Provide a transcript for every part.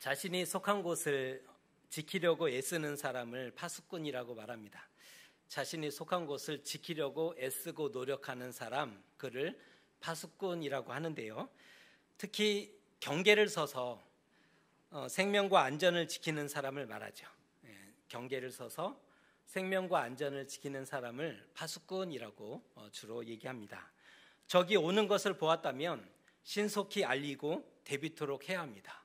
자신이 속한 곳을 지키려고 애쓰는 사람을 파수꾼이라고 말합니다. 자신이 속한 곳을 지키려고 애쓰고 노력하는 사람, 그를 파수꾼이라고 하는데요. 특히 경계를 서서 생명과 안전을 지키는 사람을 말하죠. 경계를 서서 생명과 안전을 지키는 사람을 파수꾼이라고 주로 얘기합니다. 적이 오는 것을 보았다면 신속히 알리고 대비토록 해야 합니다.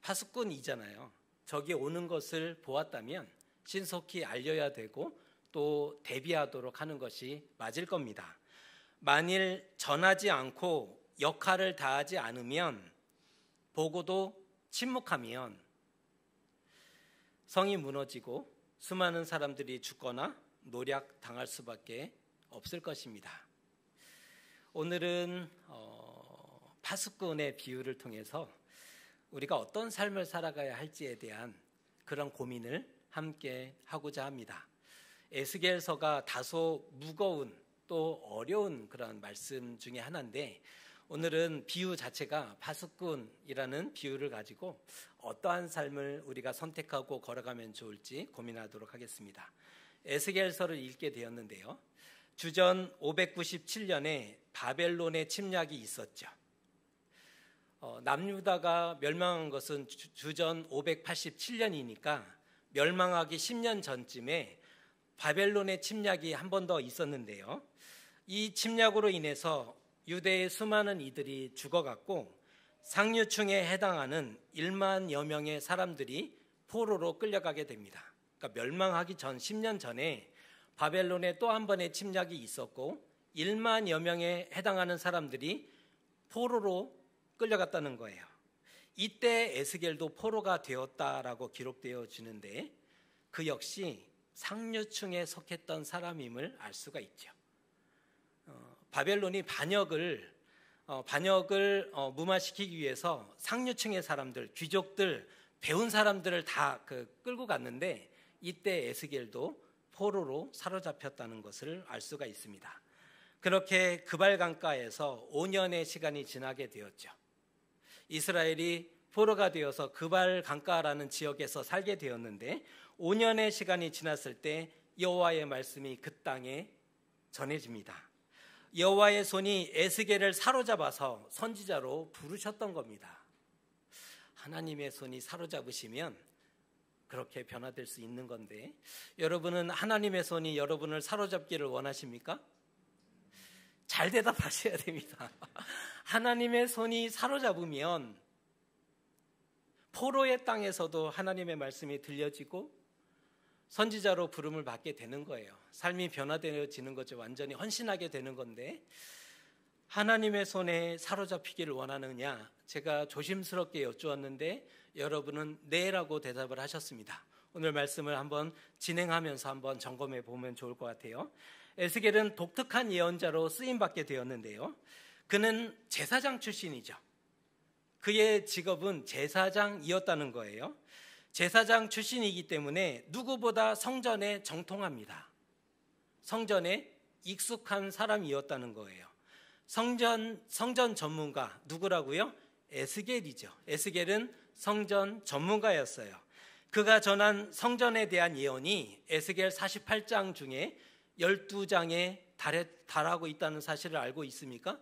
파수꾼이잖아요. 적이 오는 것을 보았다면 신속히 알려야 되고 또 대비하도록 하는 것이 맞을 겁니다. 만일 전하지 않고 역할을 다하지 않으면, 보고도 침묵하면 성이 무너지고 수많은 사람들이 죽거나 노략당할 수밖에 없을 것입니다. 오늘은 파수꾼의 비유를 통해서 우리가 어떤 삶을 살아가야 할지에 대한 그런 고민을 함께 하고자 합니다. 에스겔서가 다소 무거운 또 어려운 그런 말씀 중에 하나인데, 오늘은 비유 자체가 파수꾼이라는 비유를 가지고 어떠한 삶을 우리가 선택하고 걸어가면 좋을지 고민하도록 하겠습니다. 에스겔서를 읽게 되었는데요. 주전 597년에 바벨론의 침략이 있었죠. 남유다가 멸망한 것은 주전 587년이니까 멸망하기 10년 전쯤에 바벨론의 침략이 한 번 더 있었는데요. 이 침략으로 인해서 유대의 수많은 이들이 죽어갔고 상류층에 해당하는 1만여 명의 사람들이 포로로 끌려가게 됩니다. 그러니까 멸망하기 전 10년 전에 바벨론에 또 한 번의 침략이 있었고 1만여 명에 해당하는 사람들이 포로로 끌려갔다는 거예요. 이때 에스겔도 포로가 되었다라고 기록되어지는데 그 역시 상류층에 속했던 사람임을 알 수가 있죠. 바벨론이 반역을 무마시키기 위해서 상류층의 사람들, 귀족들, 배운 사람들을 다 끌고 갔는데 이때 에스겔도 포로로 사로잡혔다는 것을 알 수가 있습니다. 그렇게 그발 강가에서 5년의 시간이 지나게 되었죠. 이스라엘이 포로가 되어서 그발 강가라는 지역에서 살게 되었는데 5년의 시간이 지났을 때 여호와의 말씀이 그 땅에 전해집니다. 여호와의 손이 에스겔을 사로잡아서 선지자로 부르셨던 겁니다. 하나님의 손이 사로잡으시면 그렇게 변화될 수 있는 건데, 여러분은 하나님의 손이 여러분을 사로잡기를 원하십니까? 잘 대답하셔야 됩니다. 하나님의 손이 사로잡으면 포로의 땅에서도 하나님의 말씀이 들려지고 선지자로 부름을 받게 되는 거예요. 삶이 변화되어지는 거죠. 완전히 헌신하게 되는 건데, 하나님의 손에 사로잡히기를 원하느냐? 제가 조심스럽게 여쭈었는데 여러분은 네라고 대답을 하셨습니다. 오늘 말씀을 한번 진행하면서 한번 점검해 보면 좋을 것 같아요. 에스겔은 독특한 예언자로 쓰임받게 되었는데요. 그는 제사장 출신이죠. 그의 직업은 제사장이었다는 거예요. 제사장 출신이기 때문에 누구보다 성전에 정통합니다. 성전에 익숙한 사람이었다는 거예요. 성전 전문가 누구라고요? 에스겔이죠. 에스겔은 성전 전문가였어요. 그가 전한 성전에 대한 예언이 에스겔 48장 중에 12장에 달하고 있다는 사실을 알고 있습니까?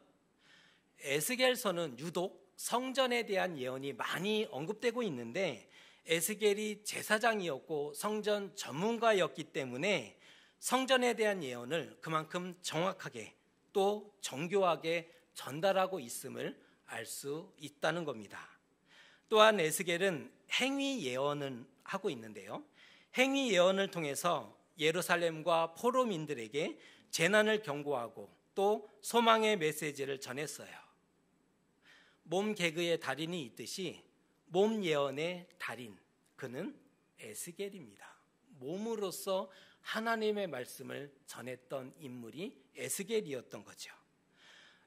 에스겔서는 유독 성전에 대한 예언이 많이 언급되고 있는데, 에스겔이 제사장이었고 성전 전문가였기 때문에 성전에 대한 예언을 그만큼 정확하게 또 정교하게 전달하고 있음을 알 수 있다는 겁니다. 또한 에스겔은 행위 예언을 하고 있는데요. 행위 예언을 통해서 예루살렘과 포로민들에게 재난을 경고하고 또 소망의 메시지를 전했어요. 몸 개그의 달인이 있듯이 몸 예언의 달인, 그는 에스겔입니다. 몸으로써 하나님의 말씀을 전했던 인물이 에스겔이었던 거죠.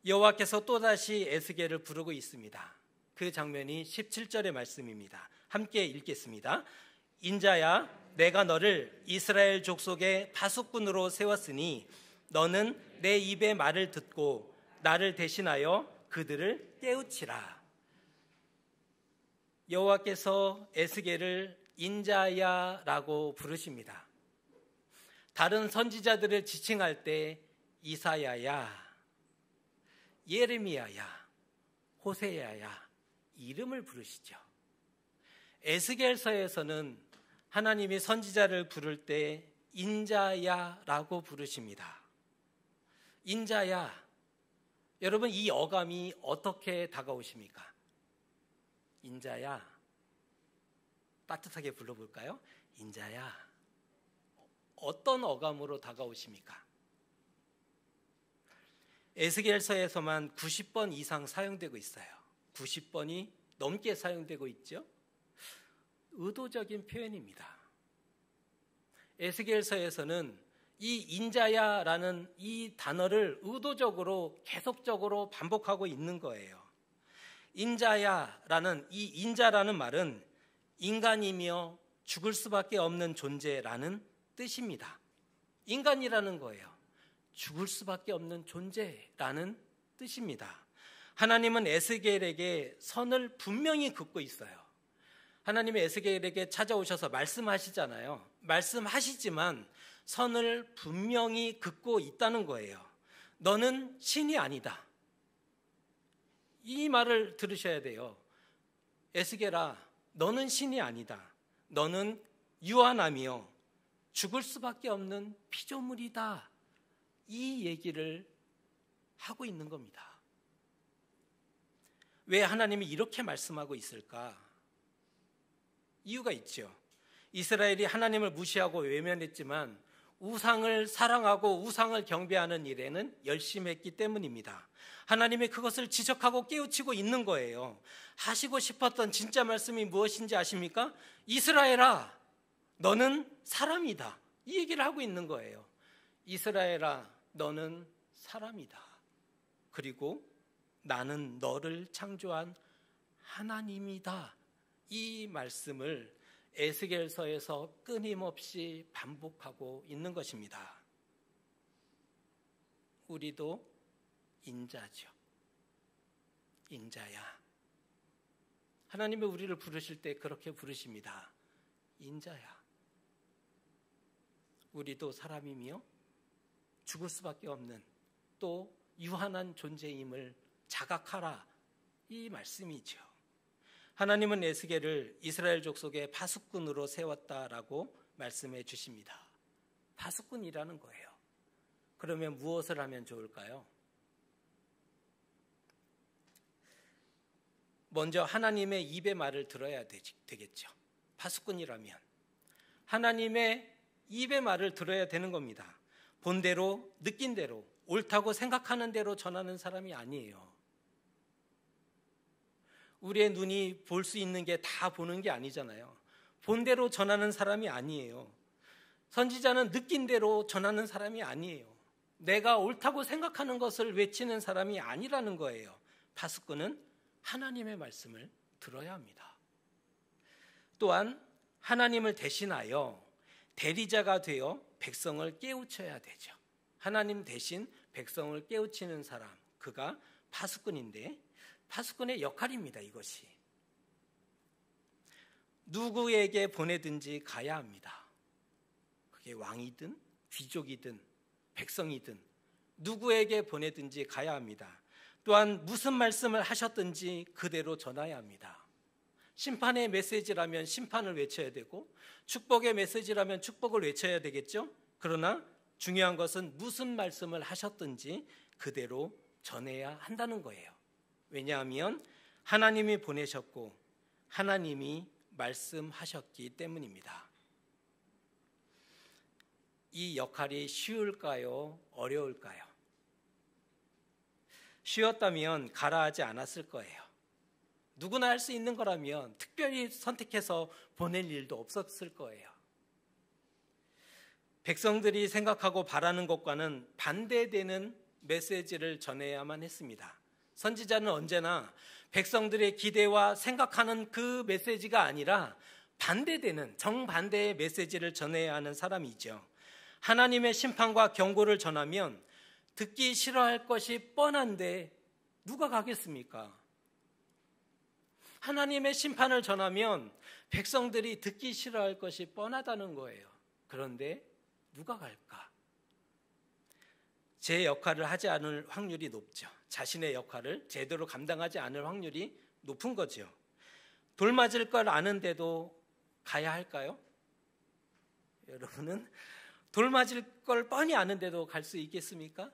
여호와께서 또다시 에스겔을 부르고 있습니다. 그 장면이 17절의 말씀입니다. 함께 읽겠습니다. 인자야, 내가 너를 이스라엘 족속의 파수꾼으로 세웠으니 너는 내 입의 말을 듣고 나를 대신하여 그들을 깨우치라. 여호와께서 에스겔을 인자야라고 부르십니다. 다른 선지자들을 지칭할 때 이사야야, 예레미야야, 호세야야 이름을 부르시죠. 에스겔서에서는 하나님이 선지자를 부를 때 인자야라고 부르십니다. 인자야, 여러분 이 어감이 어떻게 다가오십니까? 인자야, 따뜻하게 불러볼까요? 인자야, 어떤 어감으로 다가오십니까? 에스겔서에서만 90번 이상 사용되고 있어요. 90번이 넘게 사용되고 있죠. 의도적인 표현입니다. 에스겔서에서는 이 인자야라는 이 단어를 의도적으로 계속적으로 반복하고 있는 거예요. 인자야라는 이 인자라는 말은 인간이며 죽을 수밖에 없는 존재라는 뜻입니다. 인간이라는 거예요. 죽을 수밖에 없는 존재라는 뜻입니다. 하나님은 에스겔에게 선을 분명히 긋고 있어요. 하나님이 에스겔에게 찾아오셔서 말씀하시잖아요. 말씀하시지만 선을 분명히 긋고 있다는 거예요. 너는 신이 아니다. 이 말을 들으셔야 돼요. 에스겔아, 너는 신이 아니다. 너는 유한하며 죽을 수밖에 없는 피조물이다. 이 얘기를 하고 있는 겁니다. 왜 하나님이 이렇게 말씀하고 있을까? 이유가 있죠. 이스라엘이 하나님을 무시하고 외면했지만 우상을 사랑하고 우상을 경배하는 일에는 열심히 했기 때문입니다. 하나님이 그것을 지적하고 깨우치고 있는 거예요. 하시고 싶었던 진짜 말씀이 무엇인지 아십니까? 이스라엘아, 너는 사람이다. 이 얘기를 하고 있는 거예요. 이스라엘아, 너는 사람이다. 그리고 나는 너를 창조한 하나님이다. 이 말씀을 에스겔서에서 끊임없이 반복하고 있는 것입니다. 우리도 인자죠. 인자야. 하나님이 우리를 부르실 때 그렇게 부르십니다. 인자야. 우리도 사람이며 죽을 수밖에 없는 또 유한한 존재임을 자각하라. 이 말씀이죠. 하나님은 에스겔을 이스라엘 족속의 파수꾼으로 세웠다라고 말씀해 주십니다. 파수꾼이라는 거예요. 그러면 무엇을 하면 좋을까요? 먼저 하나님의 입의 말을 들어야 되겠죠. 파수꾼이라면 하나님의 입의 말을 들어야 되는 겁니다. 본대로, 느낀 대로, 옳다고 생각하는 대로 전하는 사람이 아니에요. 우리의 눈이 볼 수 있는 게 다 보는 게 아니잖아요. 본대로 전하는 사람이 아니에요. 선지자는 느낀 대로 전하는 사람이 아니에요. 내가 옳다고 생각하는 것을 외치는 사람이 아니라는 거예요. 파수꾼은 하나님의 말씀을 들어야 합니다. 또한 하나님을 대신하여 대리자가 되어 백성을 깨우쳐야 되죠. 하나님 대신 백성을 깨우치는 사람, 그가 파수꾼인데 파수꾼의 역할입니다. 이것이 누구에게 보내든지 가야 합니다. 그게 왕이든 귀족이든 백성이든 누구에게 보내든지 가야 합니다. 또한 무슨 말씀을 하셨든지 그대로 전해야 합니다. 심판의 메시지라면 심판을 외쳐야 되고 축복의 메시지라면 축복을 외쳐야 되겠죠. 그러나 중요한 것은 무슨 말씀을 하셨든지 그대로 전해야 한다는 거예요. 왜냐하면 하나님이 보내셨고 하나님이 말씀하셨기 때문입니다. 이 역할이 쉬울까요? 어려울까요? 쉬웠다면 가라 하지 않았을 거예요. 누구나 할 수 있는 거라면 특별히 선택해서 보낼 일도 없었을 거예요. 백성들이 생각하고 바라는 것과는 반대되는 메시지를 전해야만 했습니다. 선지자는 언제나 백성들의 기대와 생각하는 그 메시지가 아니라 반대되는 정반대의 메시지를 전해야 하는 사람이죠. 하나님의 심판과 경고를 전하면 듣기 싫어할 것이 뻔한데 누가 가겠습니까? 하나님의 심판을 전하면 백성들이 듣기 싫어할 것이 뻔하다는 거예요. 그런데 누가 갈까? 제 역할을 하지 않을 확률이 높죠. 자신의 역할을 제대로 감당하지 않을 확률이 높은 거죠. 돌 맞을 걸 아는데도 가야 할까요? 여러분은 돌 맞을 걸 뻔히 아는데도 갈 수 있겠습니까?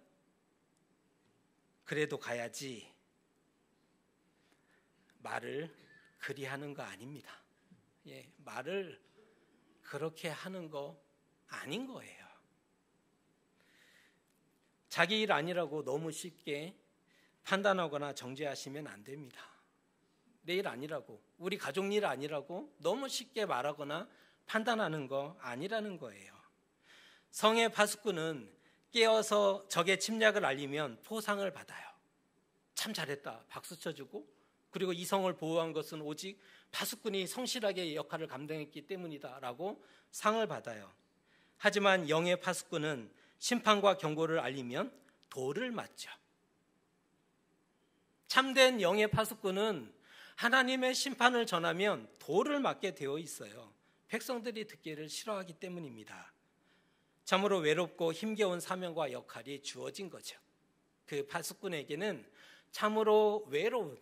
그래도 가야지. 말을 그리 하는 거 아닙니다. 말을 그렇게 하는 거 아닌 거예요. 자기 일 아니라고 너무 쉽게 판단하거나 정죄하시면 안 됩니다. 내 일 아니라고, 우리 가족 일 아니라고 너무 쉽게 말하거나 판단하는 거 아니라는 거예요. 성의 파수꾼은 깨어서 적의 침략을 알리면 포상을 받아요. 참 잘했다, 박수 쳐주고, 그리고 이 성을 보호한 것은 오직 파수꾼이 성실하게 역할을 감당했기 때문이다 라고 상을 받아요. 하지만 영의 파수꾼은 심판과 경고를 알리면 돌을 맞죠. 참된 영의 파수꾼은 하나님의 심판을 전하면 돌을 맞게 되어 있어요. 백성들이 듣기를 싫어하기 때문입니다. 참으로 외롭고 힘겨운 사명과 역할이 주어진 거죠. 그 파수꾼에게는 참으로 외로운,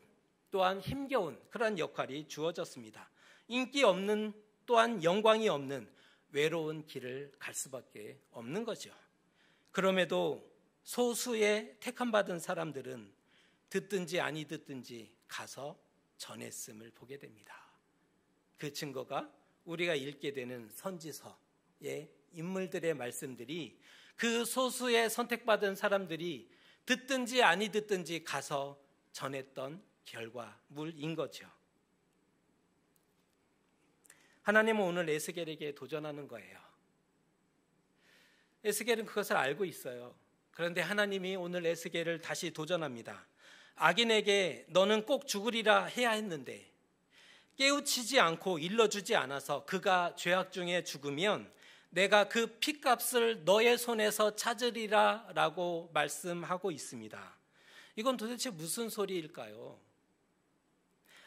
또한 힘겨운 그런 역할이 주어졌습니다. 인기 없는, 또한 영광이 없는 외로운 길을 갈 수밖에 없는 거죠. 그럼에도 소수의 택함받은 사람들은 듣든지 아니 듣든지 가서 전했음을 보게 됩니다. 그 증거가 우리가 읽게 되는 선지서의 인물들의 말씀들이 그 소수의 선택받은 사람들이 듣든지 아니 듣든지 가서 전했던 결과물인 거죠. 하나님은 오늘 에스겔에게 도전하는 거예요. 에스겔은 그것을 알고 있어요. 그런데 하나님이 오늘 에스겔을 다시 도전합니다. 악인에게 너는 꼭 죽으리라 해야 했는데 깨우치지 않고 일러주지 않아서 그가 죄악 중에 죽으면 내가 그 핏값을 너의 손에서 찾으리라 라고 말씀하고 있습니다. 이건 도대체 무슨 소리일까요?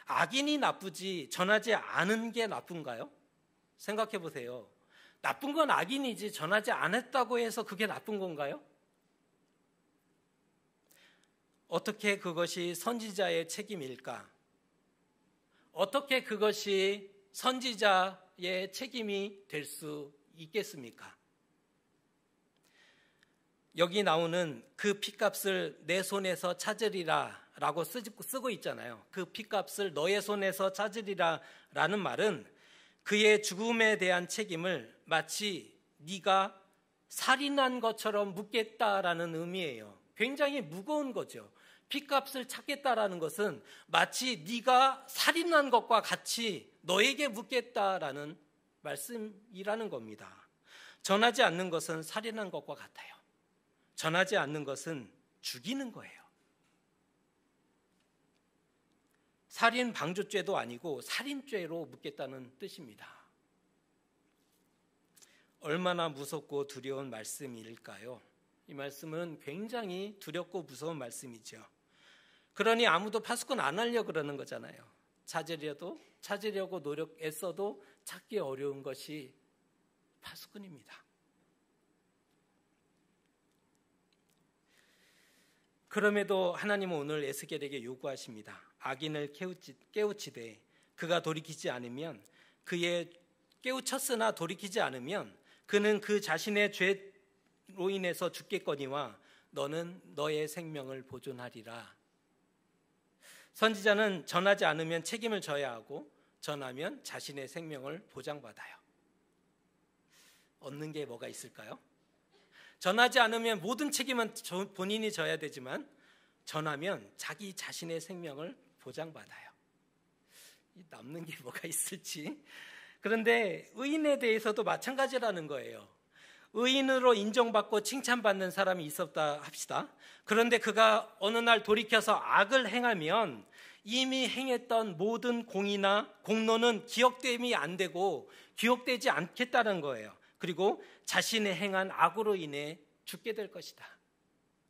악인이 나쁘지 전하지 않은 게 나쁜가요? 생각해 보세요. 나쁜 건 악인이지 전하지 않았다고 해서 그게 나쁜 건가요? 어떻게 그것이 선지자의 책임일까? 어떻게 그것이 선지자의 책임이 될 수 있겠습니까? 여기 나오는 그 핏값을 내 손에서 찾으리라 라고 쓰고 있잖아요. 그 핏값을 너의 손에서 찾으리라 라는 말은 그의 죽음에 대한 책임을 마치 네가 살인한 것처럼 묻겠다라는 의미예요. 굉장히 무거운 거죠. 핏값을 찾겠다라는 것은 마치 네가 살인한 것과 같이 너에게 묻겠다라는 말씀이라는 겁니다. 전하지 않는 것은 살인한 것과 같아요. 전하지 않는 것은 죽이는 거예요. 살인 방조죄도 아니고 살인죄로 묻겠다는 뜻입니다. 얼마나 무섭고 두려운 말씀일까요? 이 말씀은 굉장히 두렵고 무서운 말씀이죠. 그러니 아무도 파수꾼 안 하려고 그러는 거잖아요. 찾으려고 애써도 찾기 어려운 것이 파수꾼입니다. 그럼에도 하나님은 오늘 에스겔에게 요구하십니다. 악인을 깨우치되 그가 돌이키지 않으면, 그의 깨우쳤으나 돌이키지 않으면 그는 그 자신의 죄로 인해서 죽겠거니와 너는 너의 생명을 보존하리라. 선지자는 전하지 않으면 책임을 져야 하고 전하면 자신의 생명을 보장받아요. 얻는 게 뭐가 있을까요? 전하지 않으면 모든 책임은 본인이 져야 되지만 전하면 자기 자신의 생명을 보장받아요. 남는 게 뭐가 있을지. 그런데 의인에 대해서도 마찬가지라는 거예요. 의인으로 인정받고 칭찬받는 사람이 있었다 합시다. 그런데 그가 어느 날 돌이켜서 악을 행하면 이미 행했던 모든 공이나 공로는 기억됨이 안 되고 기억되지 않겠다는 거예요. 그리고 자신의 행한 악으로 인해 죽게 될 것이다.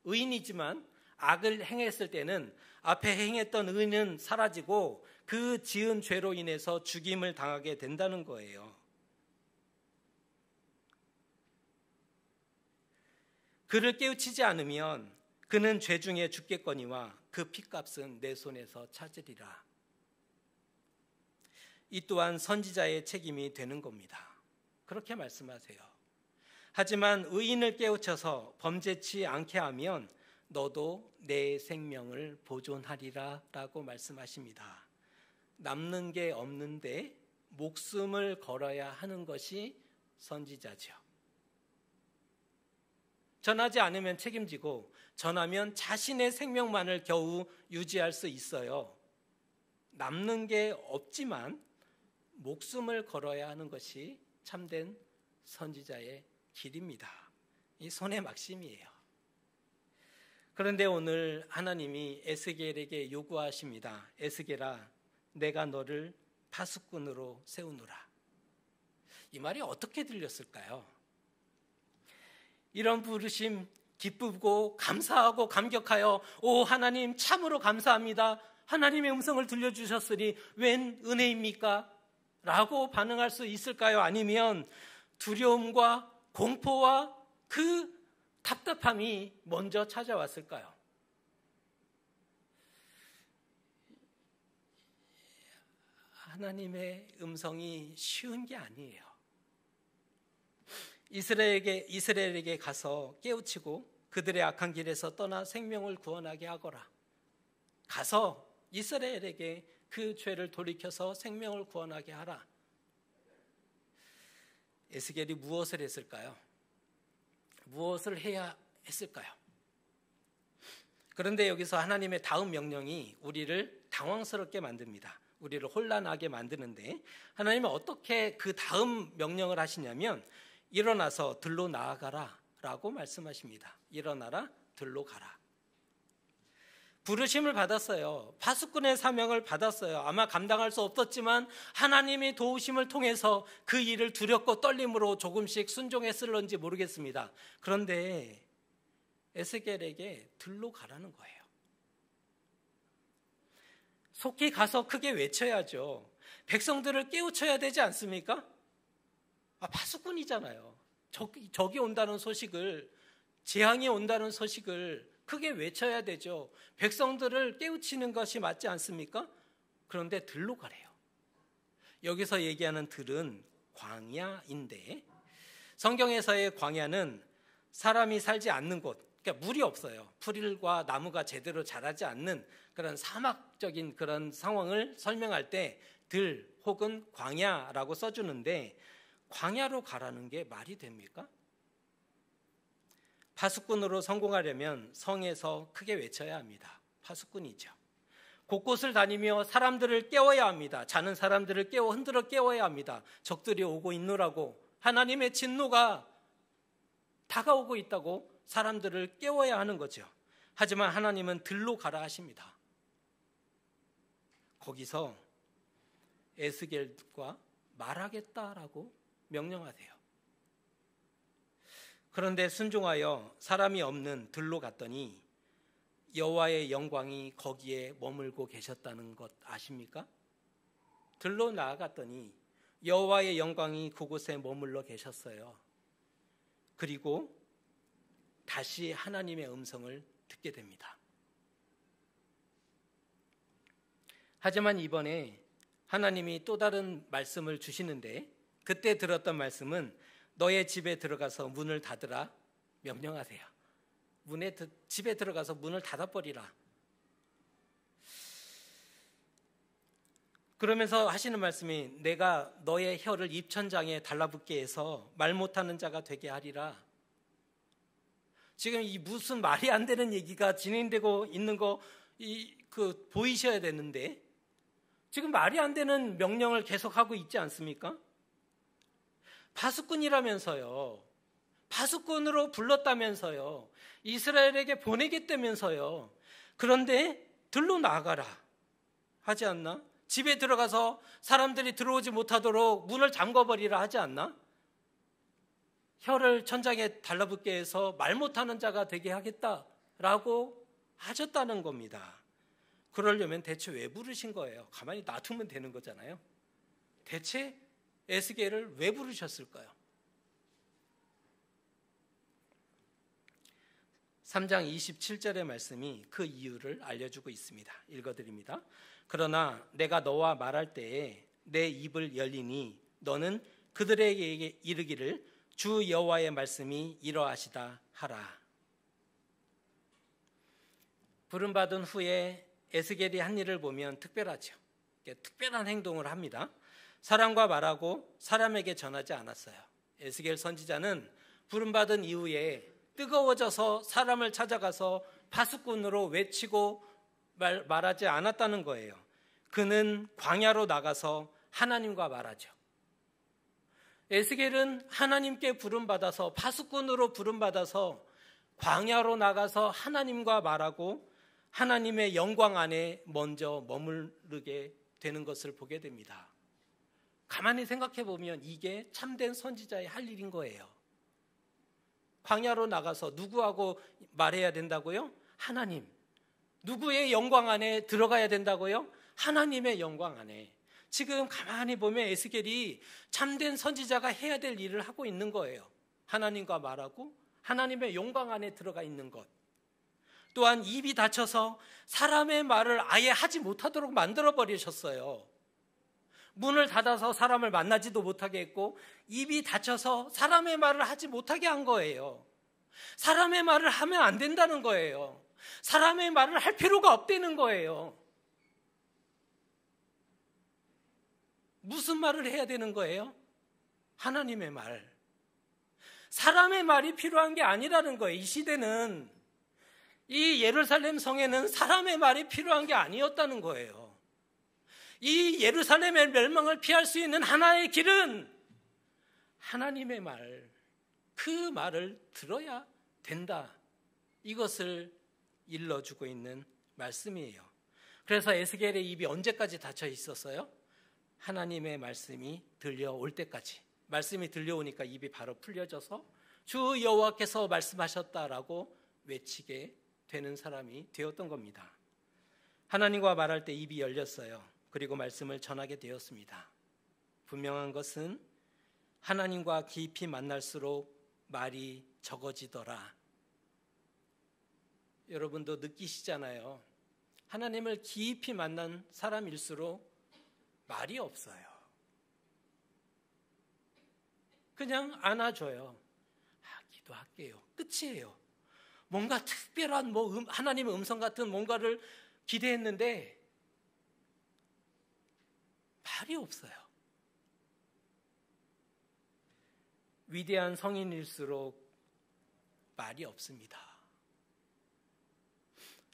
의인이지만 악을 행했을 때는 앞에 행했던 의는 사라지고 그 지은 죄로 인해서 죽임을 당하게 된다는 거예요. 그를 깨우치지 않으면 그는 죄 중에 죽겠거니와 그 핏값은 내 손에서 찾으리라. 이 또한 선지자의 책임이 되는 겁니다. 그렇게 말씀하세요. 하지만 의인을 깨우쳐서 범죄치 않게 하면 너도 내 생명을 보존하리라 라고 말씀하십니다. 남는 게 없는데 목숨을 걸어야 하는 것이 선지자죠. 전하지 않으면 책임지고 전하면 자신의 생명만을 겨우 유지할 수 있어요. 남는 게 없지만 목숨을 걸어야 하는 것이 참된 선지자의 길입니다. 이 손의 막심이에요. 그런데 오늘 하나님이 에스겔에게 요구하십니다. 에스겔아, 내가 너를 파수꾼으로 세우노라. 이 말이 어떻게 들렸을까요? 이런 부르심 기쁘고 감사하고 감격하여 오 하나님 참으로 감사합니다. 하나님의 음성을 들려주셨으니 웬 은혜입니까? 라고 반응할 수 있을까요? 아니면 두려움과 공포와 그 답답함이 먼저 찾아왔을까요? 하나님의 음성이 쉬운 게 아니에요. 이스라엘에게 가서 깨우치고 그들의 악한 길에서 떠나 생명을 구원하게 하거라. 가서 이스라엘에게 그 죄를 돌이켜서 생명을 구원하게 하라. 에스겔이 무엇을 했을까요? 무엇을 해야 했을까요? 그런데 여기서 하나님의 다음 명령이 우리를 당황스럽게 만듭니다. 우리를 혼란하게 만드는데 하나님은 어떻게 그 다음 명령을 하시냐면 일어나서 들로 나아가라 라고 말씀하십니다. 일어나라, 들로 가라. 부르심을 받았어요. 파수꾼의 사명을 받았어요. 아마 감당할 수 없었지만 하나님의 도우심을 통해서 그 일을 두렵고 떨림으로 조금씩 순종했을런지 모르겠습니다. 그런데 에스겔에게 들로 가라는 거예요. 속히 가서 크게 외쳐야죠. 백성들을 깨우쳐야 되지 않습니까? 파수꾼이잖아요. 적이 온다는 소식을, 재앙이 온다는 소식을 크게 외쳐야 되죠. 백성들을 깨우치는 것이 맞지 않습니까? 그런데 들로 가래요. 여기서 얘기하는 들은 광야인데 성경에서의 광야는 사람이 살지 않는 곳, 그러니까 물이 없어요. 풀과 나무가 제대로 자라지 않는 그런 사막적인 그런 상황을 설명할 때 들 혹은 광야라고 써주는데 광야로 가라는 게 말이 됩니까? 파수꾼으로 성공하려면 성에서 크게 외쳐야 합니다. 파수꾼이죠. 곳곳을 다니며 사람들을 깨워야 합니다. 자는 사람들을 흔들어 깨워야 합니다. 적들이 오고 있노라고, 하나님의 진노가 다가오고 있다고 사람들을 깨워야 하는 거죠. 하지만 하나님은 들로 가라 하십니다. 거기서 에스겔과 말하겠다라고 명령하세요. 그런데 순종하여 사람이 없는 들로 갔더니 여호와의 영광이 거기에 머물고 계셨다는 것 아십니까? 들로 나아갔더니 여호와의 영광이 그곳에 머물러 계셨어요. 그리고 다시 하나님의 음성을 듣게 됩니다. 하지만 이번에 하나님이 또 다른 말씀을 주시는데 그때 들었던 말씀은 너의 집에 들어가서 문을 닫으라 명령하세요. 집에 들어가서 문을 닫아버리라. 그러면서 하시는 말씀이 내가 너의 혀를 입천장에 달라붙게 해서 말 못하는 자가 되게 하리라. 지금 이 무슨 말이 안 되는 얘기가 진행되고 있는 거 보이셔야 되는데 지금 말이 안 되는 명령을 계속하고 있지 않습니까? 파수꾼이라면서요. 파수꾼으로 불렀다면서요. 이스라엘에게 보내겠다면서요. 그런데 들로 나가라 하지 않나? 집에 들어가서 사람들이 들어오지 못하도록 문을 잠궈버리라 하지 않나? 혀를 천장에 달라붙게 해서 말 못하는 자가 되게 하겠다라고 하셨다는 겁니다. 그러려면 대체 왜 부르신 거예요? 가만히 놔두면 되는 거잖아요. 대체 에스겔을 왜 부르셨을까요? 3장 27절의 말씀이 그 이유를 알려주고 있습니다. 읽어드립니다. 그러나 내가 너와 말할 때에 내 입을 열리니 너는 그들에게 이르기를 주 여호와의 말씀이 이러하시다 하라. 부름받은 후에 에스겔이 한 일을 보면 특별하죠. 특별한 행동을 합니다. 사람과 말하고 사람에게 전하지 않았어요. 에스겔 선지자는 부름받은 이후에 뜨거워져서 사람을 찾아가서 파수꾼으로 외치고 말하지 않았다는 거예요. 그는 광야로 나가서 하나님과 말하죠. 에스겔은 하나님께 부름받아서 파수꾼으로 부름받아서 광야로 나가서 하나님과 말하고 하나님의 영광 안에 먼저 머무르게 되는 것을 보게 됩니다. 가만히 생각해 보면 이게 참된 선지자의 할 일인 거예요. 광야로 나가서 누구하고 말해야 된다고요? 하나님. 누구의 영광 안에 들어가야 된다고요? 하나님의 영광 안에. 지금 가만히 보면 에스겔이 참된 선지자가 해야 될 일을 하고 있는 거예요. 하나님과 말하고 하나님의 영광 안에 들어가 있는 것. 또한 입이 닫혀서 사람의 말을 아예 하지 못하도록 만들어 버리셨어요. 문을 닫아서 사람을 만나지도 못하게 했고 입이 닫혀서 사람의 말을 하지 못하게 한 거예요. 사람의 말을 하면 안 된다는 거예요. 사람의 말을 할 필요가 없다는 거예요. 무슨 말을 해야 되는 거예요? 하나님의 말. 사람의 말이 필요한 게 아니라는 거예요. 이 시대는, 이 예루살렘 성에는 사람의 말이 필요한 게 아니었다는 거예요. 이 예루살렘의 멸망을 피할 수 있는 하나의 길은 하나님의 말, 그 말을 들어야 된다. 이것을 일러주고 있는 말씀이에요. 그래서 에스겔의 입이 언제까지 닫혀 있었어요? 하나님의 말씀이 들려올 때까지. 말씀이 들려오니까 입이 바로 풀려져서 주 여호와께서 말씀하셨다라고 외치게 되는 사람이 되었던 겁니다. 하나님과 말할 때 입이 열렸어요. 그리고 말씀을 전하게 되었습니다. 분명한 것은 하나님과 깊이 만날수록 말이 적어지더라. 여러분도 느끼시잖아요. 하나님을 깊이 만난 사람일수록 말이 없어요. 그냥 안아줘요. 기도할게요. 끝이에요. 뭔가 특별한 하나님의 음성 같은 뭔가를 기대했는데 말이 없어요. 위대한 성인일수록 말이 없습니다.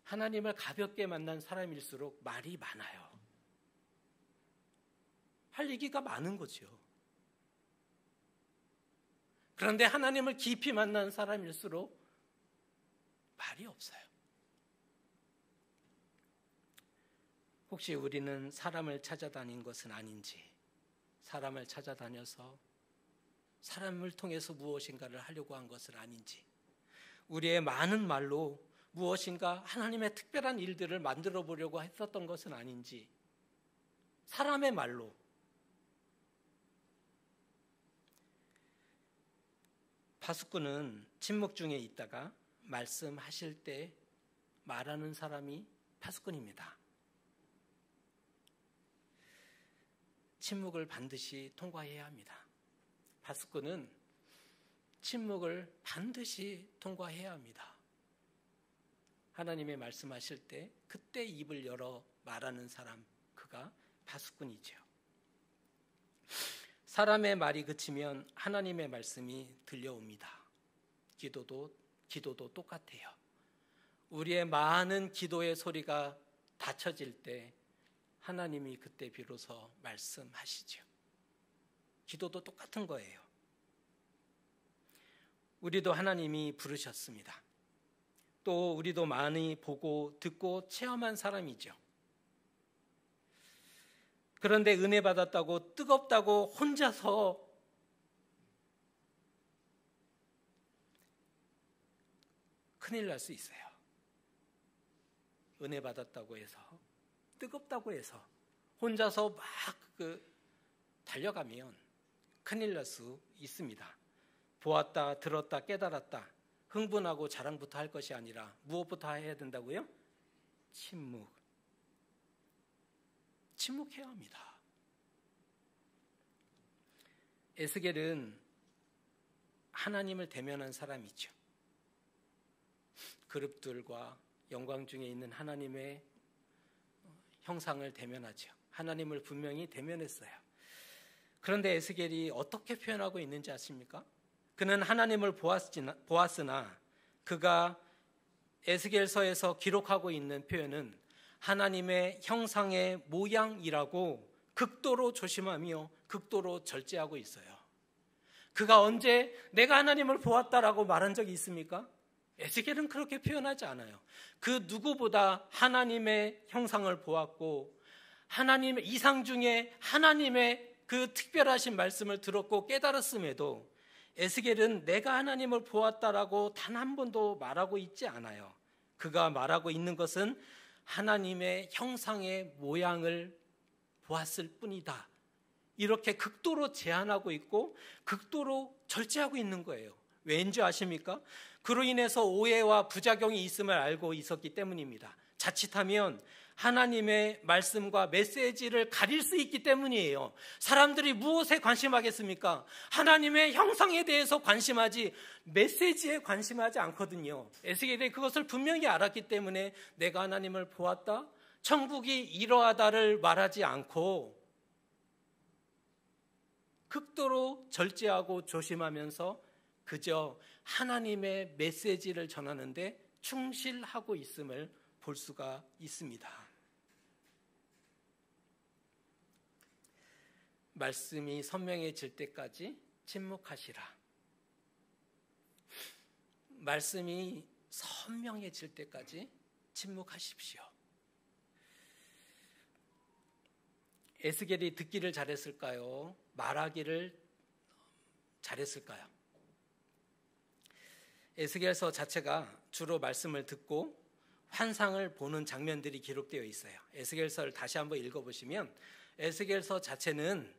하나님을 가볍게 만난 사람일수록 말이 많아요. 할 얘기가 많은 거죠. 그런데 하나님을 깊이 만난 사람일수록 말이 없어요. 혹시 우리는 사람을 찾아다닌 것은 아닌지, 사람을 찾아다녀서 사람을 통해서 무엇인가를 하려고 한 것은 아닌지, 우리의 많은 말로 무엇인가 하나님의 특별한 일들을 만들어 보려고 했었던 것은 아닌지, 사람의 말로. 파수꾼은 침묵 중에 있다가 말씀하실 때 말하는 사람이 파수꾼입니다. 침묵을 반드시 통과해야 합니다. 파수꾼은 침묵을 반드시 통과해야 합니다. 하나님의 말씀하실 때 그때 입을 열어 말하는 사람, 그가 파수꾼이죠. 사람의 말이 그치면 하나님의 말씀이 들려옵니다. 기도도 똑같아요. 우리의 많은 기도의 소리가 닫혀질 때 하나님이 그때 비로소 말씀하시죠. 기도도 똑같은 거예요. 우리도 하나님이 부르셨습니다. 또 우리도 많이 보고 듣고 체험한 사람이죠. 그런데 은혜 받았다고 뜨겁다고 혼자서 큰일 날 수 있어요. 은혜 받았다고 해서 뜨겁다고 해서 혼자서 막 달려가면 큰일 날 수 있습니다. 보았다, 들었다, 깨달았다, 흥분하고 자랑부터 할 것이 아니라 무엇부터 해야 된다고요? 침묵해야 합니다. 에스겔은 하나님을 대면한 사람이죠. 그룹들과 영광 중에 있는 하나님의 형상을 대면하죠. 하나님을 분명히 대면했어요. 그런데 에스겔이 어떻게 표현하고 있는지 아십니까? 그는 하나님을 보았으나 그가 에스겔서에서 기록하고 있는 표현은 하나님의 형상의 모양이라고 극도로 조심하며 극도로 절제하고 있어요. 그가 언제 내가 하나님을 보았다라고 말한 적이 있습니까? 에스겔은 그렇게 표현하지 않아요. 그 누구보다 하나님의 형상을 보았고 하나님의 이상 중에 하나님의 그 특별하신 말씀을 들었고 깨달았음에도 에스겔은 내가 하나님을 보았다라고 단 한 번도 말하고 있지 않아요. 그가 말하고 있는 것은 하나님의 형상의 모양을 보았을 뿐이다. 이렇게 극도로 제한하고 있고 극도로 절제하고 있는 거예요. 왜인지 아십니까? 그로 인해서 오해와 부작용이 있음을 알고 있었기 때문입니다. 자칫하면 하나님의 말씀과 메시지를 가릴 수 있기 때문이에요. 사람들이 무엇에 관심하겠습니까? 하나님의 형상에 대해서 관심하지 메시지에 관심하지 않거든요. 에스겔이 그것을 분명히 알았기 때문에 내가 하나님을 보았다, 천국이 이러하다를 말하지 않고 극도로 절제하고 조심하면서 그저 하나님의 메시지를 전하는데 충실하고 있음을 볼 수가 있습니다. 말씀이 선명해질 때까지 침묵하시라. 말씀이 선명해질 때까지 침묵하십시오. 에스겔이 듣기를 잘했을까요? 말하기를 잘했을까요? 에스겔서 자체가 주로 말씀을 듣고 환상을 보는 장면들이 기록되어 있어요. 에스겔서를 다시 한번 읽어보시면 에스겔서 자체는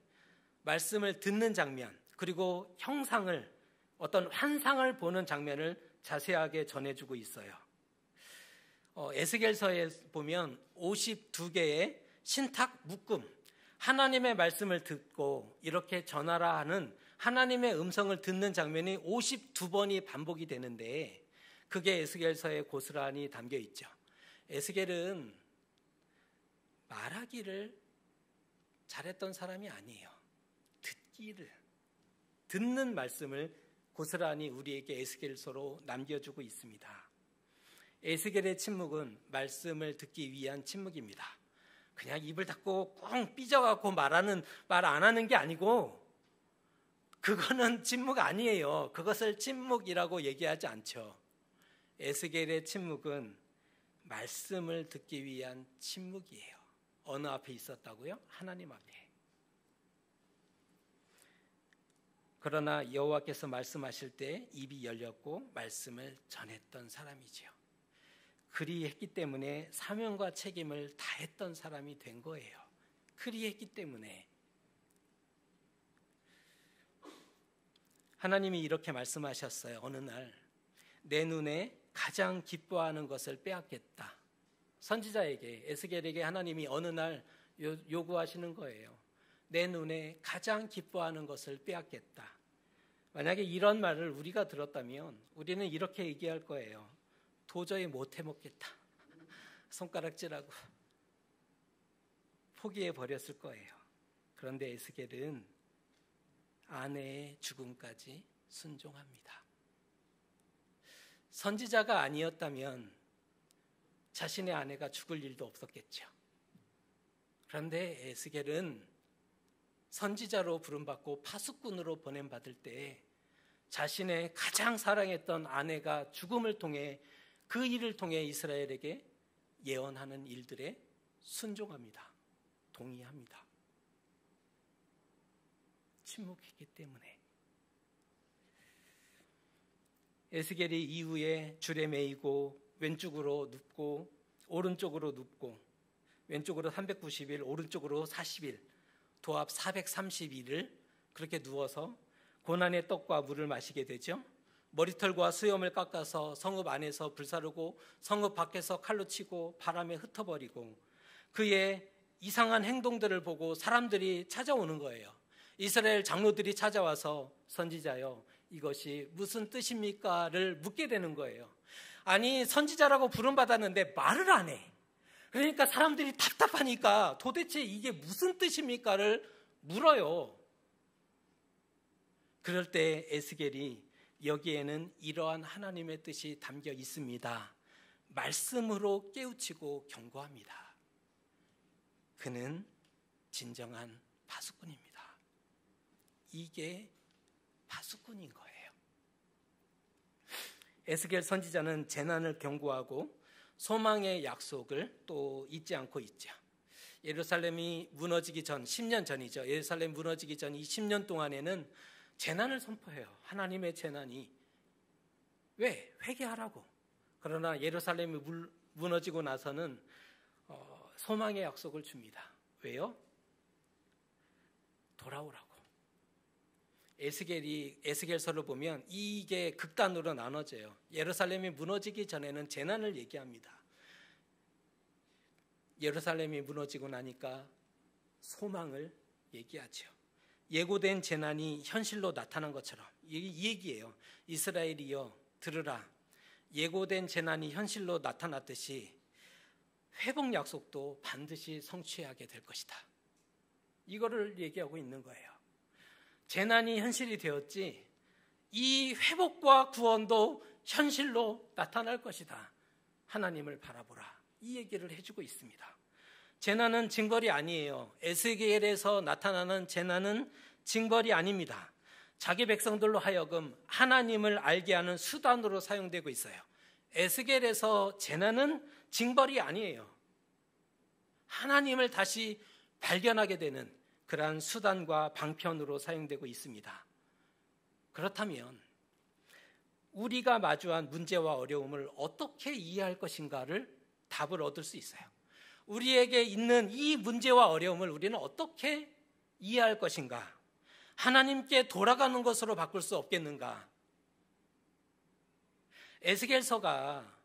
말씀을 듣는 장면 그리고 형상을 어떤 환상을 보는 장면을 자세하게 전해주고 있어요. 에스겔서에 보면 52개의 신탁 묶음, 하나님의 말씀을 듣고 이렇게 전하라 하는 하나님의 음성을 듣는 장면이 52번이 반복이 되는데 그게 에스겔서에 고스란히 담겨 있죠. 에스겔은 말하기를 잘했던 사람이 아니에요. 듣는 말씀을 고스란히 우리에게 에스겔서로 남겨주고 있습니다. 에스겔의 침묵은 말씀을 듣기 위한 침묵입니다. 그냥 입을 닫고 꽁 삐져갖고 말 안 하는 게 아니고 그거는 침묵 아니에요. 그것을 침묵이라고 얘기하지 않죠. 에스겔의 침묵은 말씀을 듣기 위한 침묵이에요. 어느 앞에 있었다고요? 하나님 앞에. 그러나 여호와께서 말씀하실 때 입이 열렸고 말씀을 전했던 사람이지요. 그리했기 때문에 사명과 책임을 다했던 사람이 된 거예요. 그리했기 때문에. 하나님이 이렇게 말씀하셨어요. 어느 날 내 눈에 가장 기뻐하는 것을 빼앗겠다. 선지자에게 에스겔에게 하나님이 어느 날 요구하시는 거예요. 내 눈에 가장 기뻐하는 것을 빼앗겠다. 만약에 이런 말을 우리가 들었다면 우리는 이렇게 얘기할 거예요. 도저히 못 해먹겠다. 손가락질하고 포기해 버렸을 거예요. 그런데 에스겔은 아내의 죽음까지 순종합니다. 선지자가 아니었다면 자신의 아내가 죽을 일도 없었겠죠. 그런데 에스겔은 선지자로 부름받고 파수꾼으로 보냄받을 때 자신의 가장 사랑했던 아내가 죽음을 통해 그 일을 통해 이스라엘에게 예언하는 일들에 순종합니다. 동의합니다. 침묵했기 때문에. 에스겔이 이후에 줄에 매이고 왼쪽으로 눕고 오른쪽으로 눕고 왼쪽으로 390일, 오른쪽으로 40일, 도합 430일을 그렇게 누워서 고난의 떡과 물을 마시게 되죠. 머리털과 수염을 깎아서 성읍 안에서 불사르고 성읍 밖에서 칼로 치고 바람에 흩어버리고, 그의 이상한 행동들을 보고 사람들이 찾아오는 거예요. 이스라엘 장로들이 찾아와서 선지자여, 이것이 무슨 뜻입니까?를 묻게 되는 거예요. 아니, 선지자라고 부름받았는데 말을 안 해. 그러니까 사람들이 답답하니까 도대체 이게 무슨 뜻입니까?를 물어요. 그럴 때 에스겔이 여기에는 이러한 하나님의 뜻이 담겨 있습니다, 말씀으로 깨우치고 경고합니다. 그는 진정한 파수꾼입니다. 이게 파수꾼인 거예요. 에스겔 선지자는 재난을 경고하고 소망의 약속을 또 잊지 않고 있죠. 예루살렘이 무너지기 전, 10년 전이죠. 예루살렘 무너지기 전 이 10년 동안에는 재난을 선포해요. 하나님의 재난이. 왜? 회개하라고. 그러나 예루살렘이 무너지고 나서는 소망의 약속을 줍니다. 왜요? 돌아오라고. 에스겔서를 보면 이게 극단으로 나눠져요. 예루살렘이 무너지기 전에는 재난을 얘기합니다. 예루살렘이 무너지고 나니까 소망을 얘기하죠. 예고된 재난이 현실로 나타난 것처럼 이 얘기예요. 이스라엘이여 들으라. 예고된 재난이 현실로 나타났듯이 회복 약속도 반드시 성취하게 될 것이다. 이거를 얘기하고 있는 거예요. 재난이 현실이 되었지 이 회복과 구원도 현실로 나타날 것이다. 하나님을 바라보라. 이 얘기를 해주고 있습니다. 재난은 징벌이 아니에요. 에스겔에서 나타나는 재난은 징벌이 아닙니다. 자기 백성들로 하여금 하나님을 알게 하는 수단으로 사용되고 있어요. 에스겔에서 재난은 징벌이 아니에요. 하나님을 다시 발견하게 되는 그러한 수단과 방편으로 사용되고 있습니다. 그렇다면 우리가 마주한 문제와 어려움을 어떻게 이해할 것인가를 답을 얻을 수 있어요. 우리에게 있는 이 문제와 어려움을 우리는 어떻게 이해할 것인가? 하나님께 돌아가는 것으로 바꿀 수 없겠는가? 에스겔서가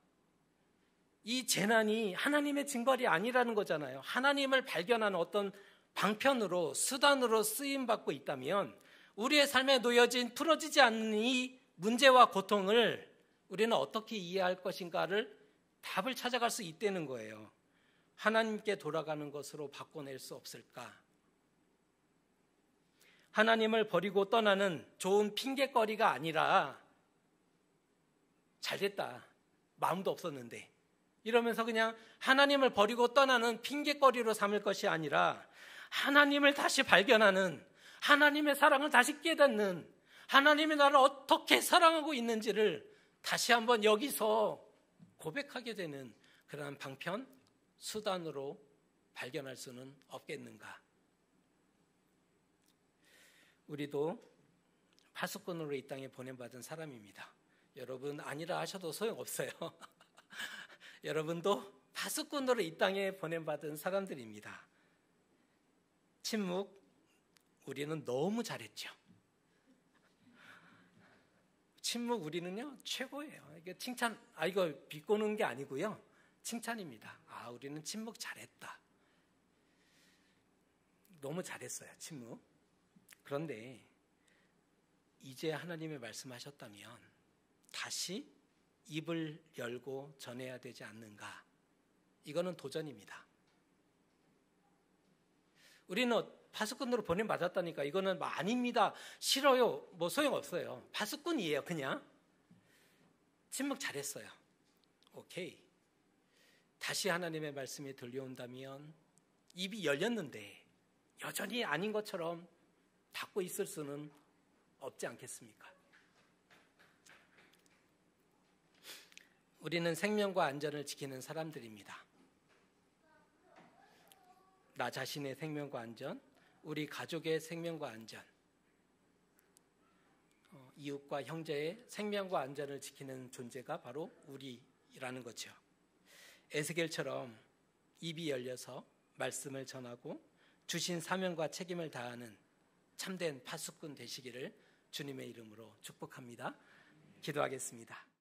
이 재난이 하나님의 징벌이 아니라는 거잖아요. 하나님을 발견하는 어떤 방편으로, 수단으로 쓰임받고 있다면 우리의 삶에 놓여진 풀어지지 않는 이 문제와 고통을 우리는 어떻게 이해할 것인가를 답을 찾아갈 수 있다는 거예요. 하나님께 돌아가는 것으로 바꿔낼 수 없을까? 하나님을 버리고 떠나는 좋은 핑계거리가 아니라 잘됐다, 마음도 없었는데 이러면서 그냥 하나님을 버리고 떠나는 핑계거리로 삼을 것이 아니라 하나님을 다시 발견하는, 하나님의 사랑을 다시 깨닫는, 하나님이 나를 어떻게 사랑하고 있는지를 다시 한번 여기서 고백하게 되는 그러한 방편, 수단으로 발견할 수는 없겠는가? 우리도 파수꾼으로 이 땅에 보냄받은 사람입니다. 여러분 아니라 하셔도 소용없어요. 여러분도 파수꾼으로 이 땅에 보냄받은 사람들입니다. 침묵, 우리는 너무 잘했죠. 침묵 우리는요 최고예요. 이게 칭찬, 이거 비꼬는 게 아니고요, 칭찬입니다. 우리는 침묵 잘했다. 너무 잘했어요, 침묵. 그런데 이제 하나님의 말씀하셨다면 다시 입을 열고 전해야 되지 않는가? 이거는 도전입니다. 우리는 파수꾼으로 보냄받았다니까 이거는 아닙니다, 싫어요, 소용없어요. 파수꾼이에요. 그냥 침묵 잘했어요. 오케이. 다시 하나님의 말씀이 들려온다면 입이 열렸는데 여전히 아닌 것처럼 닫고 있을 수는 없지 않겠습니까? 우리는 생명과 안전을 지키는 사람들입니다. 나 자신의 생명과 안전, 우리 가족의 생명과 안전, 이웃과 형제의 생명과 안전을 지키는 존재가 바로 우리라는 거죠. 에스겔처럼 입이 열려서 말씀을 전하고 주신 사명과 책임을 다하는 참된 파수꾼 되시기를 주님의 이름으로 축복합니다. 기도하겠습니다.